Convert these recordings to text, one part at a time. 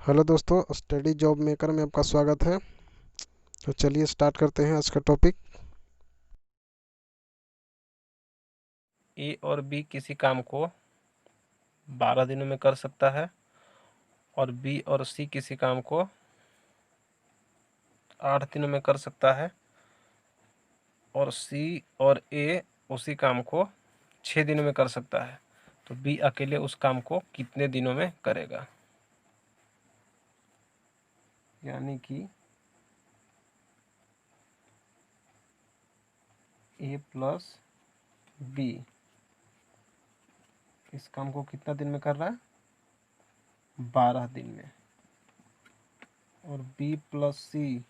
Hello दोस्तों, study job maker में आपका स्वागत है। तो चलिए स्टार्ट करते हैं आज का टॉपिक। ए और बी किसी काम को 12 दिनों में कर सकता है और बी और सी किसी काम को 8 दिनों में कर सकता है और सी और ए उसी काम को 6 दिनों में कर सकता है। तो बी अकेले उस काम को कितने दिनों में करेगा? यानी कि ए प्लस बी इस काम को कितना दिन में कर रहा है? 12 दिन में। और बी प्लस सी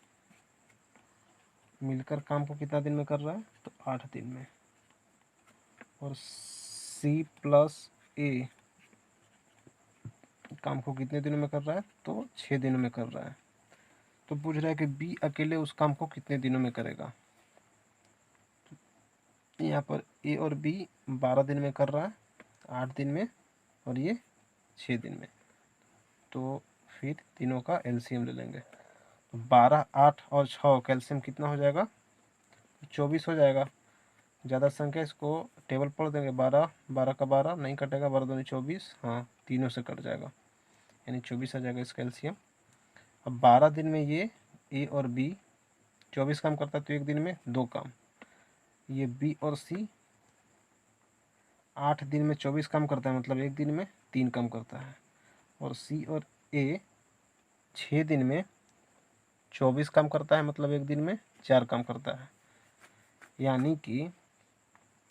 मिलकर काम को कितना दिन में कर रहा है? तो 8 दिन में। और सी प्लस ए काम को कितने दिनों में कर रहा है? तो 6 दिनों में कर रहा है। तो पूछ रहा है कि बी अकेले उस काम को कितने दिनों में करेगा। यहाँ पर ए और बी 12 दिन में कर रहा है, 8 दिन में, और ये 6 दिन में। तो फिर तीनों का एलसीएम ले लेंगे। तो 12, 8 और 6 का एलसीएम कितना हो जाएगा? 24 हो जाएगा। ज़्यादा संख्या इसको टेबल पढ़ देंगे। 12, 12 का 12 नहीं कटेगा, 12 दूनी 24, हाँ तीनों से कट जाएगा, यानी 24 आ जाएगा इसका एलसीएम। अब 12 दिन में ये ए और बी 24 काम करता है तो एक दिन में 2 काम। ये बी और सी 8 दिन में 24 काम करता है, मतलब एक दिन में 3 काम करता है। और सी और ए 6 दिन में 24 काम करता है, मतलब एक दिन में 4 काम करता है। यानी कि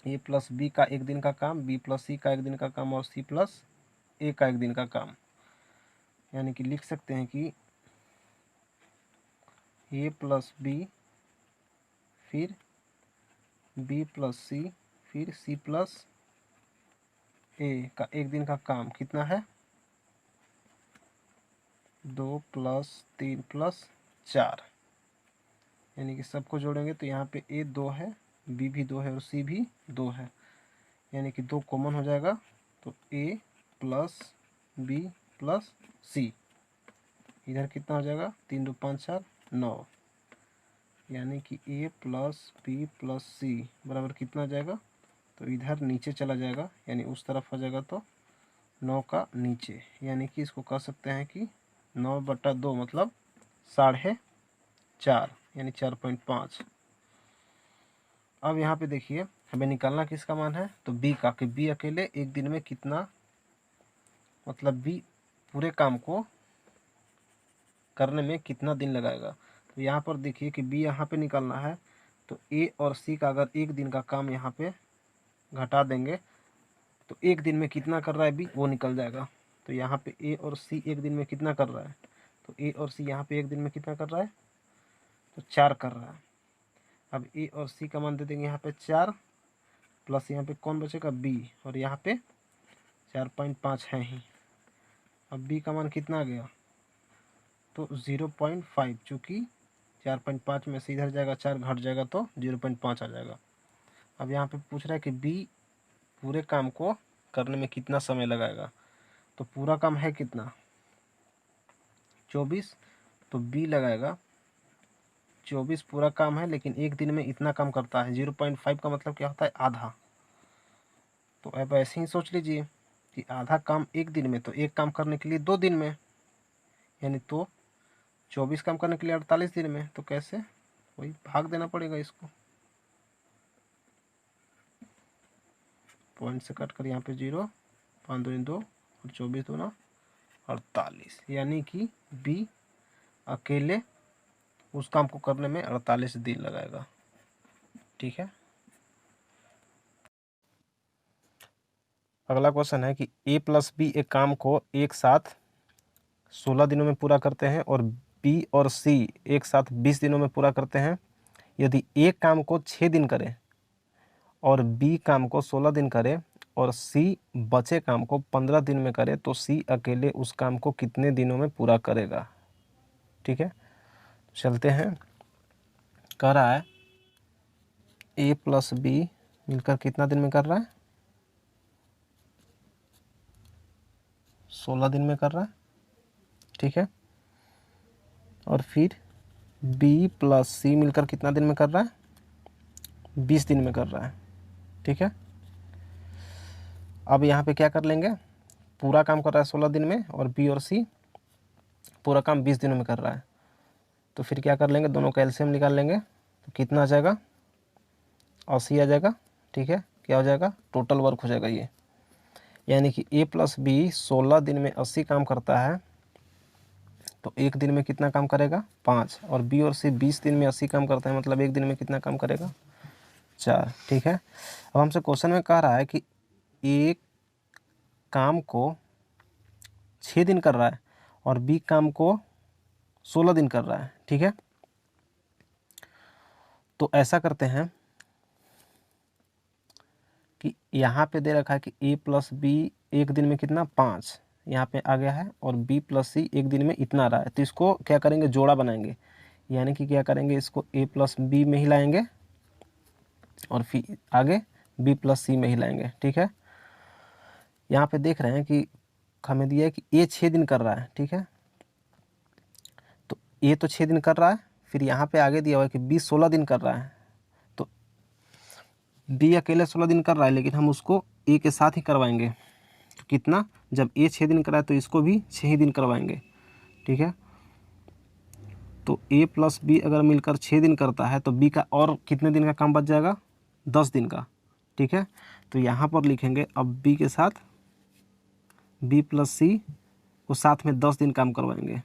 ए प्लस बी का एक दिन का काम, बी प्लस सी का एक दिन का काम, और सी प्लस ए का एक दिन का काम। यानी कि लिख सकते हैं कि ए प्लस बी, फिर बी प्लस सी, फिर सी प्लस ए का एक दिन का काम कितना है? 2 प्लस 3 प्लस 4। यानी कि सबको जोड़ेंगे तो यहाँ पे ए 2 है, बी भी 2 है और सी भी 2 है। यानी कि 2 कॉमन हो जाएगा, तो ए प्लस बी प्लस सी। इधर कितना हो जाएगा? 3 2 5 4 9। यानी कि ए प्लस बी प्लस सी बराबर कितना आ जाएगा? तो इधर नीचे चला जाएगा, यानी उस तरफ हो जाएगा, तो 9 का नीचे। यानी कि इसको कह सकते हैं कि 9/2 मतलब 4.5, यानी 4.5। अब यहाँ पे देखिए हमें निकालना किसका मान है? तो बी का, कि बी अकेले एक दिन में कितना, मतलब बी पूरे काम को करने में कितना दिन लगाएगा। तो यहाँ पर देखिए कि बी यहाँ पे निकालना है, तो ए और सी का अगर एक दिन का काम यहाँ पे घटा देंगे तो एक दिन में कितना कर रहा है बी, वो निकल जाएगा। तो यहाँ पे ए और सी एक दिन में कितना कर रहा है? तो ए और सी यहाँ पे एक दिन में कितना कर रहा है? तो 4 कर रहा है। अब ए और सी का मान दे देंगे यहाँ पे 4, प्लस यहाँ पे कौन बचेगा? बी, और यहाँ पे 4.5 है ही। अब बी का मान कितना आ गया? तो 0.5, चूँकि 4.5 में से इधर जाएगा 4 घट जाएगा तो 0.5 आ जाएगा। अब यहाँ पे पूछ रहा है कि बी पूरे काम को करने में कितना समय लगाएगा। तो पूरा काम है कितना? 24। तो बी लगाएगा 24 पूरा काम है, लेकिन एक दिन में इतना काम करता है। 0.5 का मतलब क्या होता है? आधा। तो अब ऐसे ही सोच लीजिए कि आधा काम एक दिन में, तो एक काम करने के लिए 2 दिन में, यानी तो 24 काम करने के लिए 48 दिन में। तो कैसे? वही भाग देना पड़ेगा इसको, पॉइंट से कट कर यहाँ पे 0, 5 दूनी 2 और 24 दूना 48। यानी कि बी अकेले उस काम को करने में 48 दिन लगाएगा। ठीक है। अगला क्वेश्चन है कि ए प्लस बी एक काम को एक साथ 16 दिनों में पूरा करते हैं और बी और सी एक साथ 20 दिनों में पूरा करते हैं। यदि एक काम को 6 दिन करे और बी काम को 16 दिन करे और सी बचे काम को 15 दिन में करे, तो सी अकेले उस काम को कितने दिनों में पूरा करेगा। ठीक है, चलते हैं। कह रहा है ए प्लस बी मिलकर कितना दिन में कर रहा है? 16 दिन में कर रहा है। ठीक है। और फिर बी प्लस सी मिलकर कितना दिन में कर रहा है, 20 दिन में कर रहा है, ठीक है। अब यहाँ पे क्या कर लेंगे, पूरा काम कर रहा है 16 दिन में और बी और सी पूरा काम 20 दिनों में कर रहा है, तो फिर क्या कर लेंगे, दोनों का एलसीएम निकाल लेंगे, तो कितना आ जाएगा, 80 आ जाएगा, ठीक है। क्या हो जाएगा, टोटल वर्क हो जाएगा ये, यानी कि ए प्लस बी 16 दिन में 80 काम करता है, तो एक दिन में कितना काम करेगा, 5, और बी और सी 20 दिन में 80 काम करता है, मतलब एक दिन में कितना काम करेगा, 4, ठीक है। अब हमसे क्वेश्चन में कह रहा है कि एक काम को 6 दिन कर रहा है और बी काम को 16 दिन कर रहा है, ठीक है। तो ऐसा करते हैं कि यहाँ पे दे रखा है कि ए प्लस बी एक दिन में कितना, 5 यहाँ पे आ गया है, और बी प्लस सी एक दिन में इतना आ रहा है, तो इसको क्या करेंगे, जोड़ा बनाएंगे, यानी कि क्या करेंगे, इसको ए प्लस बी में ही लाएंगे और फिर आगे बी प्लस सी में ही लाएंगे, ठीक है। यहाँ पे देख रहे हैं कि हमें दिया है कि ए 6 दिन कर रहा है, ठीक है, तो ए तो 6 दिन कर रहा है, फिर यहाँ पे आगे दिया हुआ है कि बी 16 दिन कर रहा है, तो बी अकेले 16 दिन कर रहा है, लेकिन हम उसको ए के साथ ही करवाएंगे, तो कितना, जब ए 6 दिन कर रहा है तो इसको भी 6 ही दिन करवाएंगे, ठीक है। तो ए प्लस बी अगर मिलकर 6 दिन करता है तो बी का और कितने दिन का काम बच जाएगा, 10 दिन का, ठीक है। तो यहाँ पर लिखेंगे अब बी के साथ बी प्लस सी को साथ में 10 दिन काम करवाएंगे,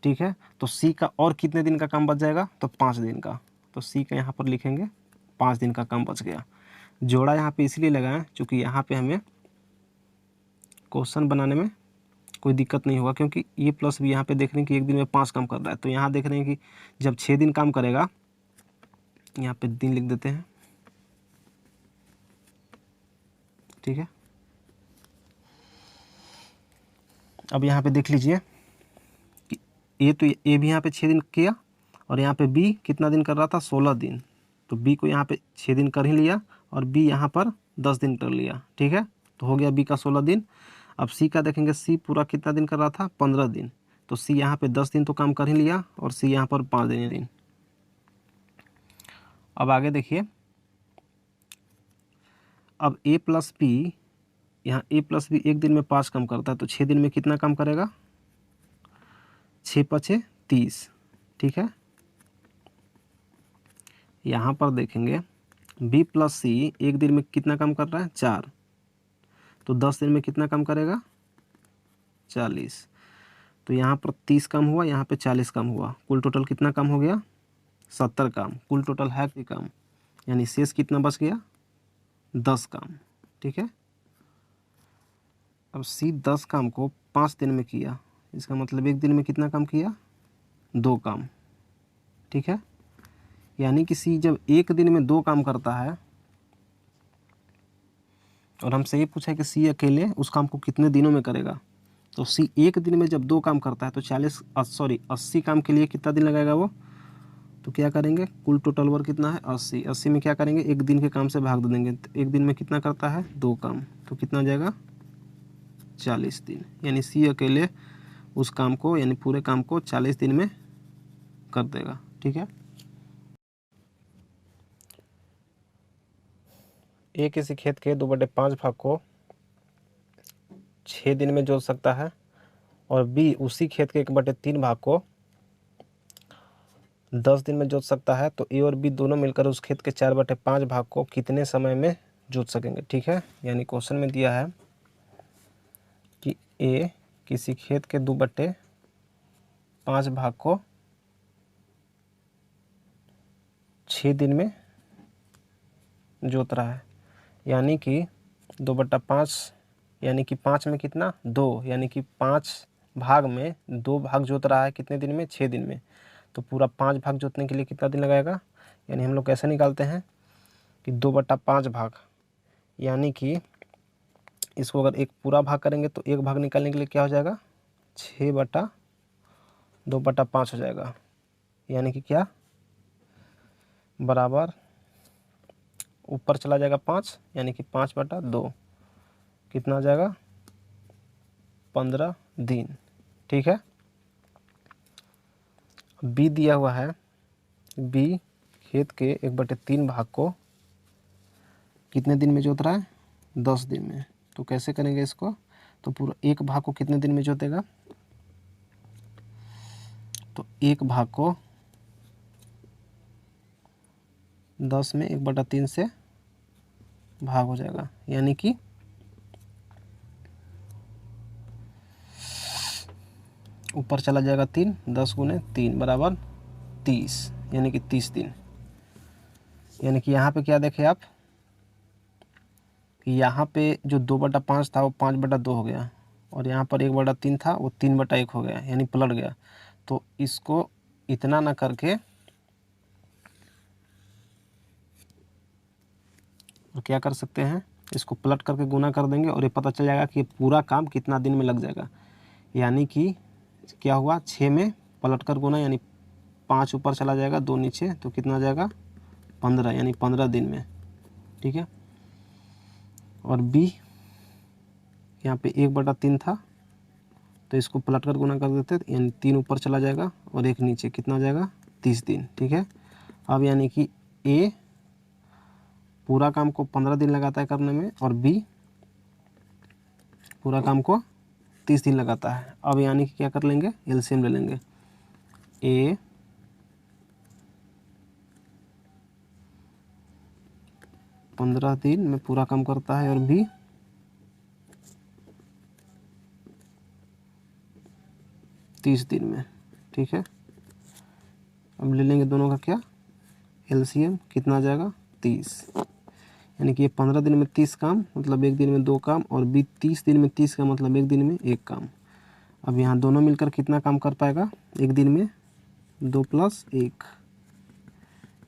ठीक है। तो सी का और कितने दिन का काम बच जाएगा, तो 5 दिन का, तो सी का यहाँ पर लिखेंगे 5 दिन का काम बच गया। जोड़ा यहाँ पे इसलिए लगाएं क्योंकि यहाँ पे हमें क्वेश्चन बनाने में कोई दिक्कत नहीं होगा, क्योंकि ये प्लस भी यहाँ पे देख रहे हैं कि एक दिन में 5 काम कर रहा है, तो यहाँ देख रहे हैं कि जब 6 दिन काम करेगा, यहाँ पे दिन लिख देते हैं, ठीक है। अब यहाँ पे देख लीजिए कि ए भी यहाँ पे 6 दिन किया और यहाँ पे बी कितना दिन कर रहा था, 16 दिन, तो बी को यहाँ पे 6 दिन कर ही लिया और बी यहाँ पर 10 दिन कर लिया, ठीक है। तो हो गया बी का 16 दिन। अब सी का देखेंगे, सी पूरा कितना दिन कर रहा था, 15 दिन, तो सी यहाँ पे 10 दिन तो काम कर ही लिया और सी यहाँ पर 5 दिन। अब आगे देखिए, अब ए प्लस बी, यहाँ ए प्लस बी एक दिन में 5 काम करता है, तो 6 दिन में कितना काम करेगा, 6 पचे 30, ठीक है। यहाँ पर देखेंगे बी प्लस सी एक दिन में कितना काम कर रहा है, 4, तो 10 दिन में कितना काम करेगा, 40, तो यहाँ पर 30 काम हुआ, यहाँ पे 40 काम हुआ, कुल टोटल कितना काम हो गया, 70 काम, कुल टोटल है कि काम, यानी शेष कितना बच गया, 10 काम, ठीक है। अब सी 10 काम को 5 दिन में किया, इसका मतलब एक दिन में कितना काम किया, 2 काम, ठीक है। यानी कि सी जब एक दिन में 2 काम करता है और हमसे ये पूछा है कि सी अकेले उस काम को कितने दिनों में करेगा, तो सी एक दिन में जब 2 काम करता है तो 80 काम के लिए कितना दिन लगाएगा वो, तो क्या करेंगे, कुल टोटल वर्क कितना है, 80 में क्या करेंगे, एक दिन के काम से भाग दे देंगे, तो एक दिन में कितना करता है, 2 काम, तो कितना हो जाएगा, 40 दिन, यानी सी अकेले उस काम को, यानी पूरे काम को 40 दिन में कर देगा, ठीक है। ए किसी खेत के 2/5 भाग को 6 दिन में जोत सकता है और बी उसी खेत के 1/3 भाग को 10 दिन में जोत सकता है, तो ए और बी दोनों मिलकर उस खेत के 4/5 भाग को कितने समय में जोत सकेंगे, ठीक है। यानी क्वेश्चन में दिया है कि ए किसी खेत के 2/5 भाग को 6 दिन में जोत रहा है, यानी कि 2/5 यानी कि 5 में कितना, 2, यानी कि 5 भाग में 2 भाग जोत रहा है कितने दिन में, 6 दिन में, तो पूरा 5 भाग जोतने के लिए कितना दिन लगाएगा, यानी हम लोग कैसे निकालते हैं कि 2/5 भाग, यानी कि इसको अगर एक पूरा भाग करेंगे तो एक भाग निकालने के लिए क्या हो जाएगा, 6/2/5 हो जाएगा, यानी कि क्या, बराबर ऊपर चला जाएगा 5, यानी कि 5/2 कितना आ जाएगा, 15 दिन, ठीक है। बी दिया हुआ है, बी खेत के 1/3 भाग को कितने दिन में जोत रहा है? 10 दिन में। तो कैसे करेंगे इसको? तो पूरा एक भाग को कितने दिन में जोतेगा? तो एक भाग को 10 में 1/3 से भाग हो जाएगा, यानी कि ऊपर चला जाएगा 3, 10 गुने 3 बराबर 30, यानी कि 30 दिन। यानी कि यहाँ पे क्या देखे आप कि यहाँ पे जो 2/5 था वो 5/2 हो गया, और यहाँ पर 1/3 था वो 3/1 हो गया, यानी पलट गया। तो इसको इतना ना करके और क्या कर सकते हैं, इसको पलट करके गुना कर देंगे और ये पता चल जाएगा कि पूरा काम कितना दिन में लग जाएगा। यानी कि क्या हुआ, 6 में पलट कर गुना, यानी 5 ऊपर चला जाएगा, 2 नीचे, तो कितना आ जाएगा 15, यानी 15 दिन में। ठीक है। और बी यहाँ पे 1/3 था, तो इसको पलट कर गुना कर देते, यानी 3 ऊपर चला जाएगा और 1 नीचे, कितना आ जाएगा 30 दिन। ठीक है। अब यानी कि ए पूरा काम को 15 दिन लगाता है करने में, और बी पूरा काम को 30 दिन लगाता है। अब यानी कि क्या कर लेंगे, एलसीएम ले लेंगे। ए 15 दिन में पूरा काम करता है और बी 30 दिन में। ठीक है। अब ले लेंगे दोनों का क्या एलसीएम, कितना आ जाएगा 30, यानी कि ये 15 दिन में 30 काम मतलब एक दिन में 2 काम, और बी 30 दिन में 30 का मतलब एक दिन में 1 काम। अब यहाँ दोनों मिलकर कितना काम कर पाएगा एक दिन में, 2 + 1,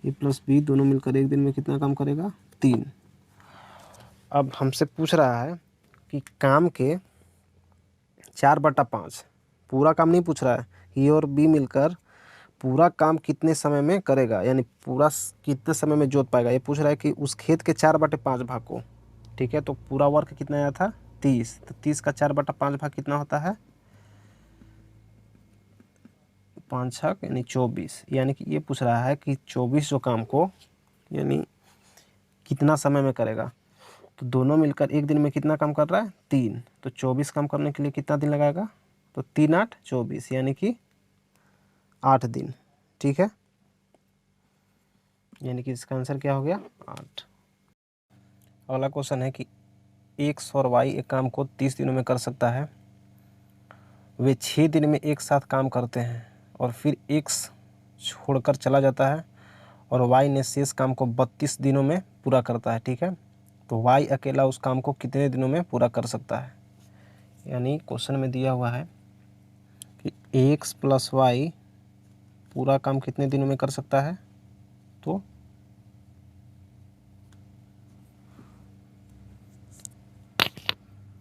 ए प्लस बी दोनों मिलकर एक दिन में कितना काम करेगा 3। अब हमसे पूछ रहा है कि काम के 4/5, पूरा काम नहीं पूछ रहा है, ए और बी मिलकर पूरा काम कितने समय में करेगा, यानी पूरा कितने समय में जोत पाएगा, ये पूछ रहा है कि उस खेत के 4/5 भाग को। ठीक है। तो पूरा वर्क कितना आया था 30, तो 30 का 4/5 भाग कितना होता है 5 छक यानी 24, यानी कि ये पूछ रहा है कि 24 जो काम को यानी कितना समय में करेगा। तो दोनों मिलकर एक दिन में कितना काम कर रहा है 3, तो 24 काम करने के लिए कितना दिन लगाएगा, तो 3 8 24, यानी कि 8 दिन। ठीक है। यानी कि इसका आंसर क्या हो गया 8। अगला क्वेश्चन है कि एक्स और वाई एक काम को 30 दिनों में कर सकता है, वे 6 दिन में एक साथ काम करते हैं और फिर एक्स छोड़कर चला जाता है और वाई ने शेष काम को 32 दिनों में पूरा करता है। ठीक है। तो वाई अकेला उस काम को कितने दिनों में पूरा कर सकता है? यानी क्वेश्चन में दिया हुआ है कि एक्स प्लस वाई पूरा काम कितने दिनों में कर सकता है, तो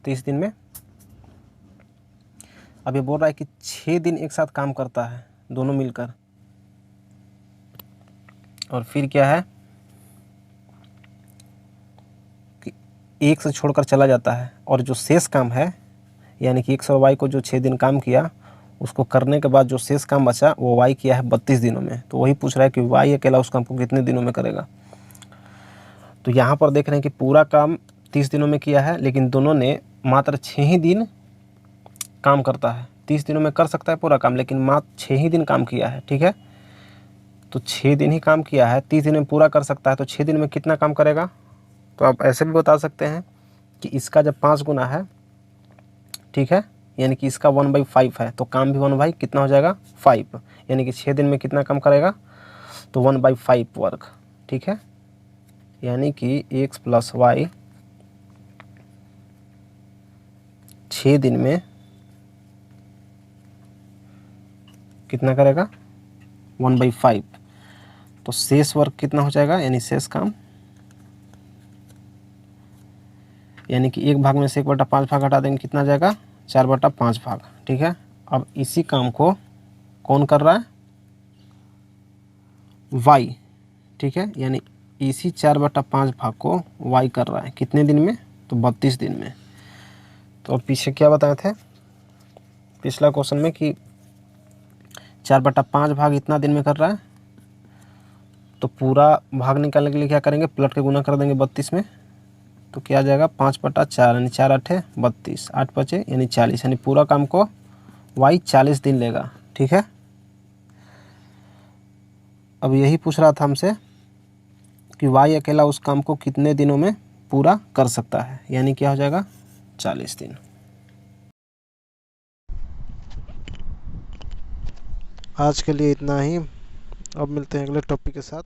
30 दिन में। अब ये बोल रहा है कि 6 दिन एक साथ काम करता है दोनों मिलकर, और फिर क्या है कि एक से छोड़कर चला जाता है, और जो शेष काम है यानी कि एक्स और वाई को जो 6 दिन काम किया उसको करने के बाद जो शेष काम बचा वो वाई किया है 32 दिनों में। तो वही पूछ रहा है कि वाई अकेला उस काम को कितने दिनों में करेगा। तो यहाँ पर देख रहे हैं कि पूरा काम 30 दिनों में किया है, लेकिन दोनों ने मात्र 6 ही दिन काम करता है। 30 दिनों में कर सकता है पूरा काम, लेकिन मात्र 6 ही दिन काम किया है। ठीक है। तो 6 दिन ही काम किया है, 30 दिन में पूरा कर सकता है, तो 6 दिन में कितना काम करेगा? तो आप ऐसे भी बता सकते हैं कि इसका जब 5 गुना है, ठीक है, यानी कि इसका 1/5 है, तो काम भी 1 कितना हो जाएगा 5, यानी कि 6 दिन में कितना काम करेगा, तो 1/5 वर्क। ठीक है। यानी कि एक्स प्लस वाई 6 दिन में कितना करेगा 1/5, तो शेष वर्क कितना हो जाएगा, यानी शेष काम, यानी कि एक भाग में से 1/5 भाग हटा देंगे, कितना जाएगा 4/5 भाग। ठीक है। अब इसी काम को कौन कर रहा है वाई। ठीक है। यानी इसी 4/5 भाग को वाई कर रहा है कितने दिन में, तो 32 दिन में। तो पीछे क्या बताए थे पिछला क्वेश्चन में कि 4/5 भाग इतना दिन में कर रहा है, तो पूरा भाग निकालने के लिए क्या करेंगे, पलट के गुना कर देंगे 32 में, तो क्या आ जाएगा 5/4 यानी 4 8 32, 8 5 यानी 40, यानी पूरा काम को वाई 40 दिन लेगा। ठीक है, अब यही पूछ रहा था हमसे कि वाई अकेला उस काम को कितने दिनों में पूरा कर सकता है, यानी क्या हो जाएगा 40 दिन। आज के लिए इतना ही, अब मिलते हैं अगले टॉपिक के साथ।